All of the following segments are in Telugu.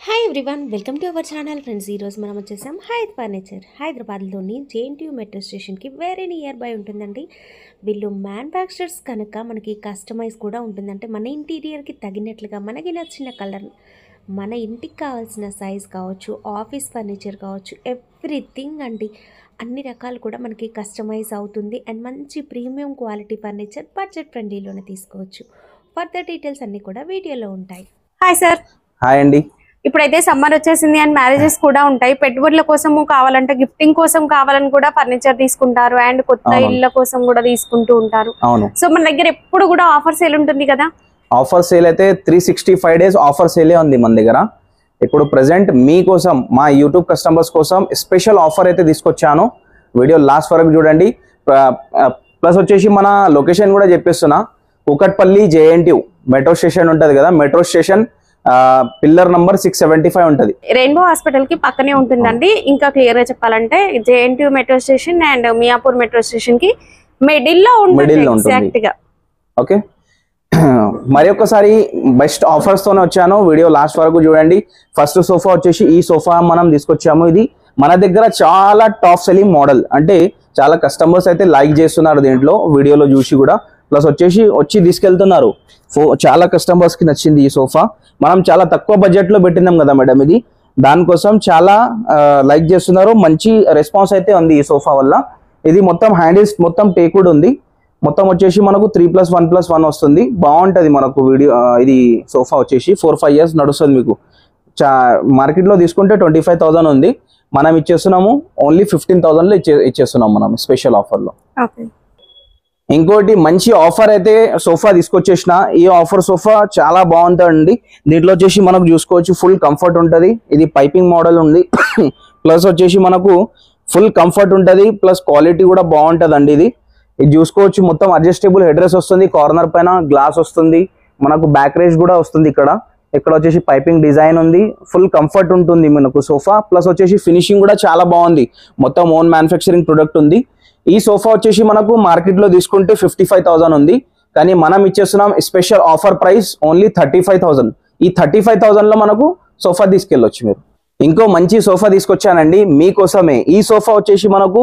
Hi everyone, welcome to our channel friends. ఈరోజు మనం వచ్చేసాం హైద్ ఫర్నిచర్. హైదరాబాద్లోని జేఎన్టీయూ మెట్రో స్టేషన్కి వెరీ నియర్ బై ఉంటుందండి. వీళ్ళు మ్యానుఫ్యాక్చరర్స్ కనుక మనకి కస్టమైజ్ కూడా ఉంటుందంటే మన ఇంటీరియర్కి తగినట్లుగా మనకి నచ్చిన కలర్, మన ఇంటికి కావాల్సిన సైజ్ కావచ్చు, ఆఫీస్ ఫర్నిచర్ కావచ్చు, ఎవ్రీథింగ్ అండి. అన్ని రకాలు కూడా మనకి కస్టమైజ్ అవుతుంది అండ్ మంచి ప్రీమియం క్వాలిటీ ఫర్నిచర్ బడ్జెట్ ఫ్రెండ్లీలోనే తీసుకోవచ్చు. ఫర్దర్ డీటెయిల్స్ అన్నీ కూడా వీడియోలో ఉంటాయి. Hi sir. హాయ్ అండి. ఇప్పుడైతే సమ్మర్ వచ్చేసింది అండ్ మ్యారేజెస్ కూడా ఉంటాయి. పెట్టుబడుల కోసము కావాలంటే, గిఫ్టింగ్ కోసం కావాలని కూడా ఫర్నిచర్ తీసుకుంటారు అండ్ కొత్త ఇళ్ళ కోసం కూడా తీసుకుంటూ ఉంటారు. సో మన దగ్గర ఎప్పుడు కూడా ఆఫర్ సేల్ ఉంటుంది కదా. ఆఫర్ సేల్ అయితే 365 days ఆఫర్ సేలే ఉంది మన దగ్గర. ఇప్పుడు ప్రెసెంట్ మీకోసం, మా యూట్యూబ్ కస్టమర్స్ కోసం స్పెషల్ ఆఫర్ అయితే తీసుకొచ్చాను. వీడియో లాస్ట్ వరకు చూడండి. ప్లస్ వచ్చేసి మన లొకేషన్ కూడా చెప్పేస్తున్నా. కూకట్పల్లి జేఎన్టీయూ మెట్రో స్టేషన్ ఉంటుంది కదా, మెట్రో స్టేషన్ పిల్లర్ నంబర్ 675 ఉంటుంది. రెయిన్బో హాస్పిటల్ కి పక్కనే ఉంటుందండి. ఇంకా క్లియర్ గా చెప్పాలంటే JNTU metro station and Miyapur metro station కి మిడిల్ లో ఉంటుంది ఎగ్జాక్ట్ గా. ఓకే, మరి ఒక్కసారి బెస్ట్ ఆఫర్స్ తోనే వచ్చాను. వీడియో లాస్ట్ వరకు చూడండి. ఫస్ట్ సోఫా వచ్చేసి ఈ సోఫా మనం తీసుకొచ్చాము. ఇది మన దగ్గర చాలా టాప్ సెల్లింగ్ మోడల్, అంటే చాలా కస్టమర్స్ అయితే లైక్ చేస్తున్నారు దీంట్లో వీడియోలో చూసి కూడా. ప్లస్ వచ్చి తీసుకెళ్తున్నారు. చాలా కస్టమర్స్ కి నచ్చింది ఈ సోఫా. మనం చాలా తక్కువ బడ్జెట్ లో పెట్టినాం కదా మేడం, ఇది దానికోసం చాలా లైక్ చేస్తున్నారు. మంచి రెస్పాన్స్ అయితే ఉంది ఈ సోఫా వల్ల. ఇది మొత్తం హ్యాండిల్స్ మొత్తం టేకుడ్ ఉంది. మొత్తం వచ్చేసి మనకు 3+1+1 వస్తుంది. బాగుంటది మనకు వీడియో. ఇది సోఫా వచ్చేసి 4-5 years నడుస్తుంది మీకు. మార్కెట్ లో తీసుకుంటే 25,000 ఉంది. మనం ఇచ్చేస్తున్నాము ఓన్లీ 15,000 లో ఇచ్చేస్తున్నాం మనం స్పెషల్ ఆఫర్ లో. ఇంకోటి మంచి ఆఫర్ అయితే సోఫా తీసుకొచ్చేసిన. ఈ ఆఫర్ సోఫా చాలా బాగుంటుందండి. దీంట్లో వచ్చేసి మనకు చూసుకోవచ్చు ఫుల్ కంఫర్ట్ ఉంటుంది. ఇది పైపింగ్ మోడల్ ఉంది. ప్లస్ వచ్చేసి మనకు ఫుల్ కంఫర్ట్ ఉంటుంది. ప్లస్ క్వాలిటీ కూడా బాగుంటుంది. ఇది చూసుకోవచ్చు మొత్తం అడ్జస్టబుల్ హెడ్ రెస్ట్ వస్తుంది. కార్నర్ పైన గ్లాస్ వస్తుంది. మనకు బ్యాక్ రేస్ కూడా వస్తుంది. ఇక్కడ వచ్చేసి పైపింగ్ డిజైన్ ఉంది. ఫుల్ కంఫర్ట్ ఉంటుంది మనకు సోఫా. ప్లస్ వచ్చేసి ఫినిషింగ్ కూడా చాలా బాగుంది. మొత్తం ఓన్ మ్యానుఫ్యాక్చరింగ్ ప్రొడక్ట్ ఉంది. ఈ సోఫా వచ్చేసి మనకు మార్కెట్ లో తీసుకుంటే 55,000 ఉంది. కానీ మనం ఇచ్చేస్తున్నాం స్పెషల్ ఆఫర్ ప్రైస్ ఓన్లీ 35,000. ఈ 35,000 లో మనకు సోఫా తీసుకెళ్ళొచ్చు మీరు. ఇంకో మంచి సోఫా తీసుకొచ్చానండి మీకోసమే. ఈ సోఫా వచ్చేసి మనకు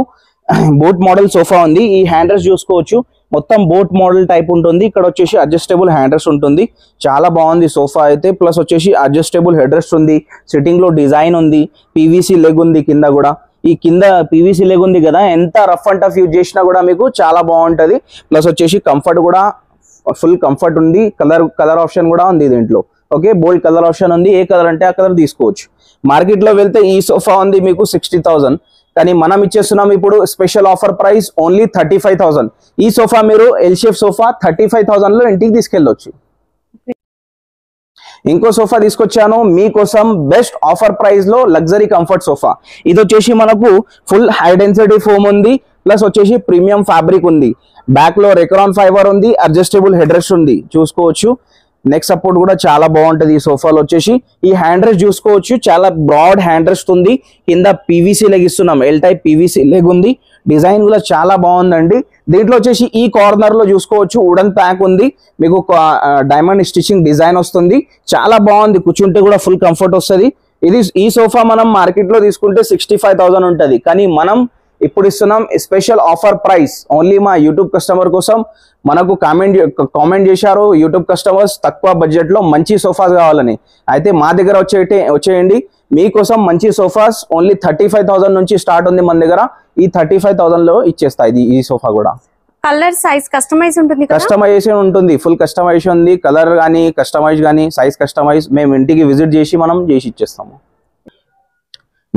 బోట్ మోడల్ సోఫా ఉంది. ఈ హ్యాండర్స్ చూసుకోవచ్చు మొత్తం బోట్ మోడల్ టైప్ ఉంటుంది. ఇక్కడ వచ్చేసి అడ్జస్టబుల్ హ్యాండర్స్ ఉంటుంది. చాలా బాగుంది సోఫా అయితే. ప్లస్ వచ్చేసి అడ్జస్టబుల్ హెడ్ రెస్ట్ ఉంది. సిట్టింగ్ లో డిజైన్ ఉంది. పీవీసీ లెగ్ ఉంది కింద కూడా. ఈ కింద పీవీసీ లెగ్ ఉంది కదా, ఎంత రఫ్ అండ్ టఫ్ యూజ్ చేసినా కూడా మీకు చాలా బాగుంటది. ప్లస్ వచ్చేసి కంఫర్ట్ కూడా ఫుల్ కంఫర్ట్ ఉంది. కలర్ ఆప్షన్ కూడా ఉంది దీంట్లో. ఓకే, బోల్డ్ కలర్ ఆప్షన్ ఉంది. ఏ కలర్ అంటే ఆ కలర్ తీసుకోవచ్చు. మార్కెట్ లో వెళ్తే ఈ సోఫా ఉంది మీకు 60,000. కానీ మనం ఇచ్చేస్తున్నాం ఇప్పుడు స్పెషల్ ఆఫర్ ప్రైస్ ఓన్లీ 35,000. ఈ సోఫా మీరు ఎల్ షేప్ సోఫా 35,000 లో ఇంటికి తీసుకెళ్ళొచ్చు. ఇంకో సోఫా తీసుకొచ్చాను మీకోసం బెస్ట్ ఆఫర్ ప్రైస్ లో లగ్జరీ కంఫర్ట్ సోఫా. ఇది వచ్చేసి మనకు ఫుల్ హై డెన్సిటీ ఫోమ్ ఉంది. ప్లస్ వచ్చేసి ప్రీమియం ఫ్యాబ్రిక్ ఉంది. బ్యాక్ లో రెక్రాన్ ఫైబర్ ఉంది. అడ్జస్టబుల్ హెడ్ రెస్ట్ ఉంది చూసుకోవచ్చు. నెక్ సపోర్ట్ కూడా చాలా బాగుంటది ఈ సోఫాలో. వచ్చేసి ఈ హ్యాండ్ రెస్ట్ చూసుకోవచ్చు, చాలా బ్రాడ్ హ్యాండ్ రెస్ట్ ఉంది. కింద పీవీసీ లెగ్ ఇస్తున్నాం. ఎల్ టైప్ పీవీసీ లెగ్ ఉంది. డిజైన్ కూడా చాలా బాగుందండి. దీంట్లో వచ్చేసి ఈ కార్నర్ లో చూసుకోవచ్చు వుడెన్ ప్యాక్ ఉంది. మీకు డైమండ్ స్టిచింగ్ డిజైన్ వస్తుంది. చాలా బాగుంది. కూర్చుంటే కూడా ఫుల్ కంఫర్ట్ వస్తుంది. ఈ సోఫా మనం మార్కెట్ లో తీసుకుంటే 65,000 ఉంటుంది. కానీ మనం ఇప్పుడు ఇస్తున్నాం స్పెషల్ ఆఫర్ ప్రైస్ ఓన్లీ మా యూట్యూబ్ కస్టమర్ కోసం. మనకు కామెంట్ చేశారు యూట్యూబ్ కస్టమర్స్ తక్కువ బడ్జెట్ లో మంచి సోఫాస్ కావాలని. అయితే మా దగ్గర వచ్చేయండి. మీకోసం మంచి సోఫాస్ ఓన్లీ 35,000 నుంచి స్టార్ట్ ఉంది మన దగ్గర. ఈ 35,000 లో ఇచ్చేస్తాయి ఈ సోఫా కూడా. కలర్ సైజ్ కస్టమైజ్ ఉంటుంది. కస్టమైజేషన్ ఉంటుంది. ఫుల్ కస్టమైజేషన్ ఉంది. కలర్ కానీ కస్టమైజ్ కానీ సైజ్ కస్టమైజ్ మేము ఇంటికి విజిట్ చేసి మనం చేసి ఇచ్చేస్తాము.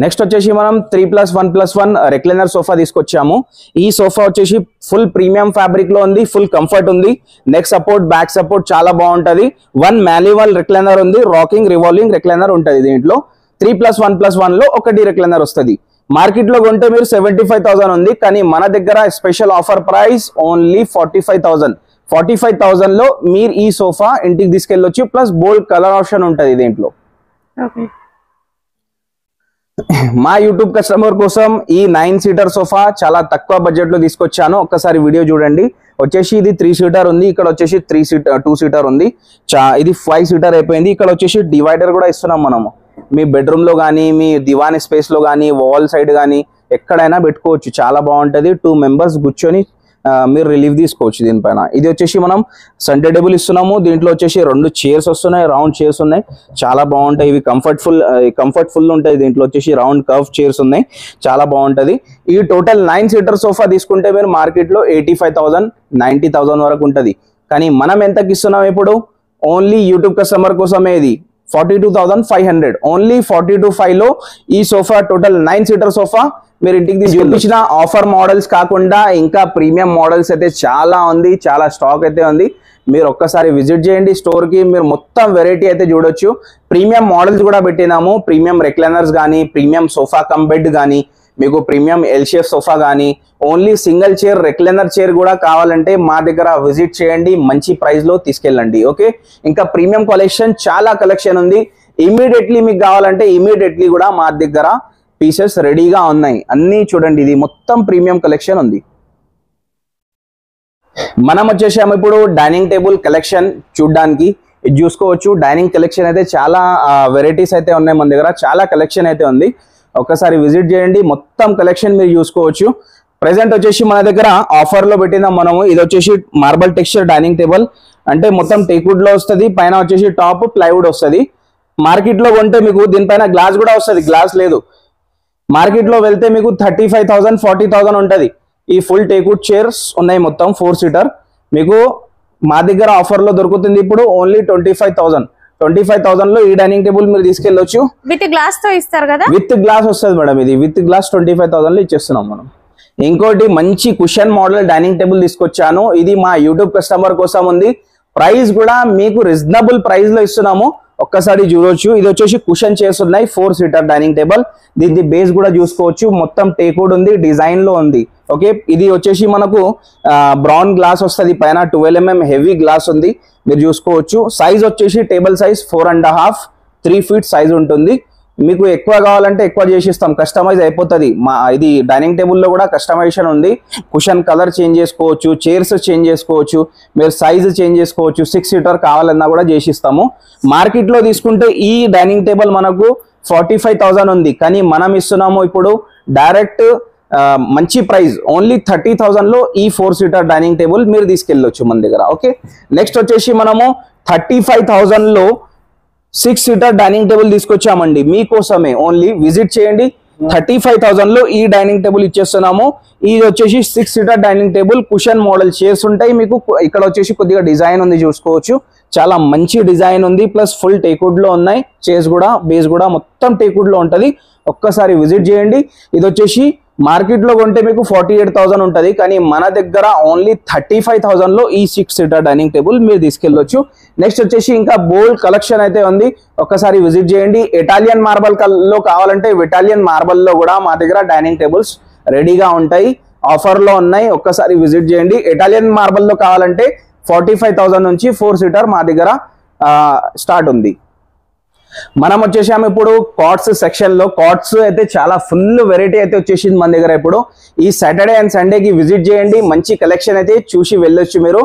నెక్స్ట్ వచ్చేసి మనం 3+1+1 రెక్లైనర్ సోఫా తీసుకొచ్చాము. ఈ సోఫా వచ్చేసి ఫుల్ ప్రీమియం ఫ్యాబ్రిక్ లో ఉంది. ఫుల్ కంఫర్ట్ ఉంది. నెక్ సపోర్ట్, బ్యాక్ సపోర్ట్ చాలా బాగుంటది. 1 మాన్యువల్ రెక్లైనర్ ఉంది. రాకింగ్ రివాల్వింగ్ రెక్లైనర్ ఉంటుంది దీంట్లో. 3+1+1 లో ఒకటి రెక్లైనర్ వస్తుంది. మార్కెట్ లో కొంటే మీరు 75,000 ఉంది. కానీ మన దగ్గర స్పెషల్ ఆఫర్ ప్రైస్ ఓన్లీ 45,000. 45,000 లో మీరు ఈ సోఫా ఇంటికి తీసుకెళ్ళొచ్చు. ప్లస్ బోల్డ్ కలర్ ఆప్షన్ ఉంటుంది దీంట్లో. మా యూట్యూబ్ కస్టమర్ కోసం ఈ 9 సీటర్ సోఫా చాలా తక్కువ బడ్జెట్ లో తీసుకొచ్చాను. ఒక్కసారి వీడియో చూడండి. వచ్చేసి ఇది 3 సీటర్ ఉంది. ఇక్కడ వచ్చేసి 2 సీటర్ ఉంది. ఇది 5 సీటర్ అయిపోయింది. ఇక్కడ వచ్చేసి డివైడర్ కూడా ఇస్తున్నాం మనము. మీ బెడ్రూమ్ లో కానీ మీ దివాని స్పేస్ లో కానీ వాల్ సైడ్ కానీ ఎక్కడైనా పెట్టుకోవచ్చు. చాలా బాగుంటది. 2 members కూర్చొని మీరు రిలీఫ్ తీసుకోవచ్చు దీనిపైన. ఇది వచ్చేసి మనం సెంటర్ టేబుల్ ఇస్తున్నాము. దీంట్లో వచ్చేసి 2 చైర్స్ వస్తున్నాయి, రౌండ్ చైర్స్ ఉన్నాయి. చాలా బాగుంటాయి ఇవి. కంఫర్ట్ఫుల్ ఉంటాయి. దీంట్లో వచ్చేసి రౌండ్ కర్వ్ చైర్స్ ఉన్నాయి. చాలా బాగుంటది. ఈ టోటల్ 9 seater సోఫా తీసుకుంటే మీరు మార్కెట్ లో 85,000 90,000 వరకు ఉంటది. కానీ మనం ఎంతకి ఇస్తున్నాం ఇప్పుడు? ఓన్లీ యూట్యూబ్ కస్టమర్ కోసమే ఇది 42,500. ఓన్లీ 42,500 లో ఈ సోఫా టోటల్ 9 seater సోఫా మీరు ఇంటికి చూపించిన ఆఫర్ మోడల్స్ కాకుండా ఇంకా ప్రీమియం మోడల్స్ అయితే చాలా ఉంది, చాలా స్టాక్ అయితే ఉంది. మీరు ఒక్కసారి విజిట్ చేయండి స్టోర్ కి. మీరు మొత్తం వెరైటీ అయితే చూడొచ్చు. ప్రీమియం మోడల్స్ కూడా పెట్టినాము. ప్రీమియం రెక్లైనర్స్ కానీ, ప్రీమియం సోఫా కమ్ బెడ్ కానీ, మీకు ప్రీమియం ఎల్ షేప్ సోఫా కానీ, only single chair recliner chair కూడా కావాలంటే మా దగ్గర విజిట్ చేయండి. మంచి ప్రైస్ లో తీసుకెళ్ళండి. ఓకే, ఇంకా ప్రీమియం కలెక్షన్ చాలా కలెక్షన్ ఉంది. ఇమీడియట్లీ మీకు కావాలంటే ఇమీడియట్లీ కూడా మా దగ్గర పీసెస్ రెడీగా ఉన్నాయి. అన్ని చూడండి, ఇది మొత్తం ప్రీమియం కలెక్షన్ ఉంది. మనం వచ్చేసాము ఇప్పుడు డైనింగ్ టేబుల్ కలెక్షన్ చూడడానికి. ఇది చూసుకోవచ్చు. డైనింగ్ కలెక్షన్ అయితే చాలా వెరైటీస్ అయితే ఉన్నాయి మన దగ్గర. చాలా కలెక్షన్ అయితే ఉంది. ఒకసారి విజిట్ చేయండి. మొత్తం కలెక్షన్ మీరు చూసుకోవచ్చు. ప్రెసెంట్ వచ్చేసి మన దగ్గర ఆఫర్ లో పెట్టినాం మనము. ఇది వచ్చేసి మార్బల్ టెక్స్చర్ డైనింగ్ టేబుల్, అంటే మొత్తం టేక్వుడ్ లో వస్తుంది. పైన వచ్చేసి టాప్ ప్లైవుడ్ వస్తుంది. మార్కెట్ లో కొంటే మీకు దీనిపైన గ్లాస్ కూడా వస్తుంది, గ్లాస్ లేదు. మార్కెట్ లో వెళ్తే మీకు 35,000 40,000 ఉంటది. ఈ ఫుల్ టేక్వుడ్ చైర్స్ ఉన్నాయి మొత్తం 4 seater. మీకు మా దగ్గర ఆఫర్ లో దొరుకుతుంది ఇప్పుడు ఓన్లీ 25,000. 25,000 లో ఈ డైనింగ్ టేబుల్ మీరు తీసుకెళ్ళొచ్చు. విత్ గ్లాస్ తో ఇస్తారు కదా? విత్ గ్లాస్ వస్తుంది మేడం. ఇది విత్ గ్లాస్ 25,000 లో ఇచ్చేస్తున్నాం మనం. ఇంకోటి మంచి కుషన్ మోడల్ డైనింగ్ టేబుల్ తీసుకొచ్చాను. ఇది మా యూట్యూబ్ కస్టమర్ కోసం ఉంది. ప్రైస్ కూడా మీకు రీజనబుల్ ప్రైస్ లో ఇస్తున్నాము. ఒక్కసారి చూడొచ్చు. ఇది వచ్చేసి కుషన్ చైర్స్ ఉన్నాయి 4 seater డైనింగ్ టేబుల్. దీని బేస్ కూడా చూసుకోవచ్చు. మొత్తం టేక్వుడ్ ఉంది, డిజైన్ లో ఉంది. ఓకే, ఇది వచ్చేసి మనకు బ్రౌన్ గ్లాస్ వస్తుంది. పైన 12 mm హెవీ గ్లాస్ ఉంది. మీరు చూసుకోవచ్చు. సైజ్ వచ్చేసి టేబుల్ సైజ్ 4.5 3 feet సైజ్ ఉంటుంది. మీకు ఎక్కువ కావాలంటే ఎక్కువ చేసిస్తాం, కస్టమైజ్ అయిపోతుంది. ఇది డైనింగ్ టేబుల్లో కూడా కస్టమైజేషన్ ఉంది. కుషన్ కలర్ చేంజ్ చేసుకోవచ్చు, చైర్స్ చేంజ్ చేసుకోవచ్చు, మీరు సైజ్ చేంజ్ చేసుకోవచ్చు. 6 seater కావాలన్నా కూడా చేసిస్తాము. మార్కెట్ లో తీసుకుంటే ఈ డైనింగ్ టేబుల్ మనకు 45,000 ఉంది. కానీ మనం ఇస్తున్నాము ఇప్పుడు డైరెక్ట్ మంచి ప్రైస్ ఓన్లీ 30,000 లో ఈ 4 seater డైనింగ్ టేబుల్ మీరు తీసుకెళ్ళొచ్చు మన దగ్గర. ఓకే, నెక్స్ట్ వచ్చేసి మనము 35,000 లో 6 seater డైనింగ్ టేబుల్ తీసుకొచ్చామండి మీకోసమే. ఓన్లీ విజిట్ చేయండి. 35,000 లో ఈ డైనింగ్ టేబుల్ ఇచ్చేస్తున్నాము. ఇది వచ్చేసి 6 seater dining table. Cushion model chairs ఉంటాయి. మీకు ఇక్కడ వచ్చేసి కొద్దిగా డిజైన్ ఉంది చూసుకోవచ్చు. చాలా మంచి డిజైన్ ఉంది. ప్లస్ ఫుల్ టేక్వుడ్ లో ఉన్నాయి. చైర్స్ కూడా బేస్ కూడా మొత్తం టేక్వుడ్ లో ఉంటది. ఒక్కసారి విజిట్ చేయండి. ఇది వచ్చేసి మార్కెట్ లో కొంటే మీకు 48,000 ఉంటది. కానీ మన దగ్గర ఓన్లీ 35,000 లో ఈ 6 seater డైనింగ్ టేబుల్ మీరు తీసుకెళ్ళొచ్చు. నెక్స్ట్ వచ్చేసి ఇంకా బోల్డ్ కలెక్షన్ అయితే ఉంది. ఒక్కసారి విజిట్ చేయండి. ఇటాలియన్ మార్బల్ లో కావాలంటే ఇటాలియన్ మార్బల్ లో కూడా మా దగ్గర డైనింగ్ టేబుల్స్ రెడీగా ఉంటాయి. ఆఫర్ లో ఉన్నాయి. ఒక్కసారి విజిట్ చేయండి. ఇటాలియన్ మార్బల్ లో కావాలంటే 45,000 నుంచి 4 seater మా దగ్గర స్టార్ట్ ఉంది. మనం వచ్చేసాము ఇప్పుడు కాట్స్ సెక్షన్ లో. కాట్స్ అయితే చాలా ఫుల్ వెరైటీ అయితే వచ్చేసింది మన దగ్గర. ఇప్పుడు ఈ సాటర్డే అండ్ సండేకి విజిట్ చేయండి. మంచి కలెక్షన్ అయితే చూసి వెళ్ళొచ్చు. మీరు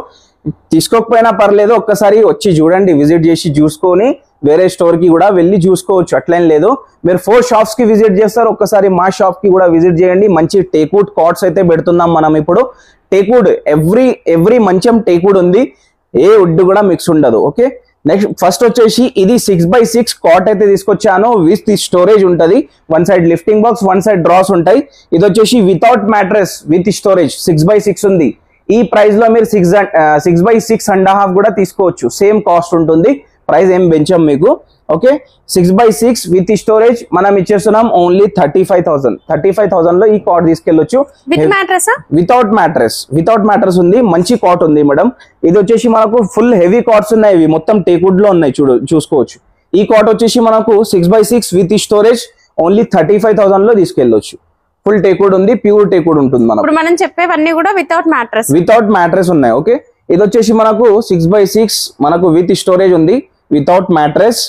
తీసుకోకపోయినా పర్లేదు, ఒక్కసారి వచ్చి చూడండి. విజిట్ చేసి చూసుకొని వేరే స్టోర్ కి కూడా వెళ్ళి చూసుకోవచ్చు, అట్లేం లేదు. మీరు 4 shops కి విజిట్ చేస్తారు, ఒక్కసారి మా షాప్ కి కూడా విజిట్ చేయండి. మంచి టేక్వుడ్ కాట్స్ అయితే పెడుతున్నాం మనం ఇప్పుడు. టేక్వుడ్ ఎవ్రీ మంచం టేక్వుడ్ ఉంది. ఏ వుడ్ కూడా మిక్స్ ఉండదు. ఓకే, నెక్స్ట్ ఫస్ట్ వచ్చేసి ఇది 6x6 కాట్ అయితే తీసుకొచ్చాను. విత్ స్టోరేజ్ ఉంటుంది. One side lifting box, one side drawers ఉంటాయి. ఇది వచ్చేసి without mattress with storage 6x6 ఉంది. ఈ ప్రైస్ లో మీరు 6x6.5 కూడా తీసుకోవచ్చు. సేమ్ కాస్ట్ ఉంటుంది. ప్రైస్ ఏం పెంచాం మీకు. ఓకే, 6x6 విత్ స్టోరేజ్ మనం ఇచ్చేస్తున్నాం ఓన్లీ 35,000. 35,000 లో ఈ కాట్ తీసుకెళ్ళొచ్చు. వితౌట్ మ్యాట్రెస్ ఉంది. మంచి కాట్ ఉంది మేడం. ఇది వచ్చేసి మనకు ఫుల్ హెవీ కాట్స్ ఉన్నాయి. ఇవి మొత్తం టేక్వుడ్ లో ఉన్నాయి. చూసుకోవచ్చు. ఈ కాట్ వచ్చేసి మనకు 6x6 విత్ స్టోరేజ్ ఓన్లీ 35,000 లో తీసుకెళ్ళొచ్చు. ఫుల్ టేక్వుడ్ ఉంది. ప్యూర్ టేక్వుడ్ ఉంటుంది. మనం చెప్పేవన్నీ కూడా వితౌట్ మ్యాట్రెస్ ఉన్నాయి. ఓకే, ఇది వచ్చేసి మనకు 6x6 మనకు విత్ స్టోరేజ్ ఉంది. వితౌట్ మ్యాట్రెస్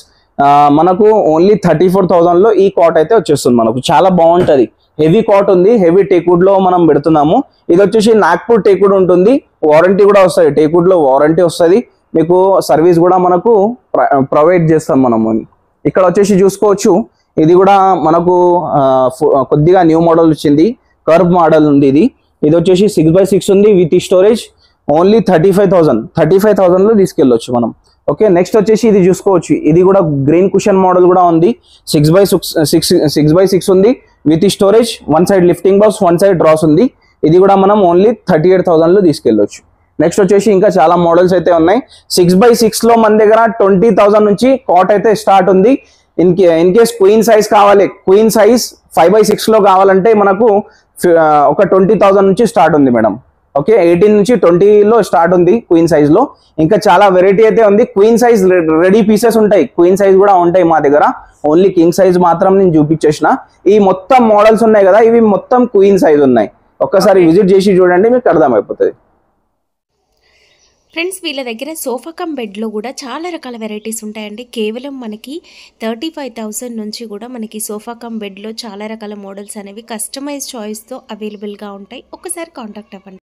మనకు ఓన్లీ 34,000 లో ఈ కాట్ అయితే వచ్చేస్తుంది. మనకు చాలా బాగుంటది. హెవీ కాట్ ఉంది. హెవీ టేక్వుడ్ లో మనం పెడుతున్నాము. ఇది వచ్చేసి నాగ్పూర్ టేక్వుడ్ ఉంటుంది. వారంటీ కూడా వస్తుంది. టేక్వుడ్ లో వారంటీ వస్తుంది. మీకు సర్వీస్ కూడా మనకు ప్రొవైడ్ చేస్తాం మనము. ఇక్కడ వచ్చేసి చూసుకోవచ్చు, ఇది కూడా మనకు కొద్దిగా న్యూ మోడల్ వచ్చింది, కర్వ్ మోడల్ ఉంది. ఇది వచ్చేసి 6x6 ఉంది విత్ స్టోరేజ్. ఓన్లీ 35,000లో తీసుకెళ్ళొచ్చు మనం. ఓకే, నెక్స్ట్ వచ్చేసి ఇది చూసుకోవచ్చు, ఇది కూడా గ్రీన్ కుషన్ మోడల్ కూడా ఉంది. 6x6 ఉంది with storage, one side lifting box, one side drawers ఉంది. ఇది కూడా మనం ఓన్లీ 38,000లో తీసుకెళ్ళొచ్చు. నెక్స్ట్ వచ్చేసి ఇంకా చాలా మోడల్స్ అయితే ఉన్నాయి. 6x6లో మన దగ్గర 20,000 నుంచి కాట్ అయితే స్టార్ట్ ఉంది. ఇన్ కేస్ క్వీన్ సైజ్ కావాలి, క్వీన్ సైజ్ 5x6లో కావాలంటే మనకు ఒక 20,000 నుంచి స్టార్ట్ ఉంది మేడం. ఓకే, 18 నుంచి 20లో స్టార్ట్ ఉంది క్వీన్ సైజ్ లో. ఇంకా చాలా వెరైటీ అయితే ఉంది. క్వీన్ సైజ్ రెడీ పీసెస్ ఉంటాయి, క్వీన్ సైజ్ కూడా ఉంటాయి మా దగ్గర. ఓన్లీ కింగ్ సైజ్ మాత్రం నేను చూపించేసిన. ఈ మొత్తం మోడల్స్ ఉన్నాయి కదా, ఇవి మొత్తం క్వీన్ సైజ్ ఉన్నాయి. ఒక్కసారి విజిట్ చేసి చూడండి, మీకు అర్థమైపోతుంది. ఫ్రెండ్స్, వీళ్ళ దగ్గర సోఫా కమ్ బెడ్లో కూడా చాలా రకాల వెరైటీస్ ఉంటాయండి. కేవలం మనకి 35,000 నుంచి కూడా మనకి సోఫా కమ్ బెడ్లో చాలా రకాల మోడల్స్ అనేవి కస్టమైజ్ చాయిస్తో అవైలబుల్గా ఉంటాయి. ఒక్కసారి కాంటాక్ట్ అవ్వండి.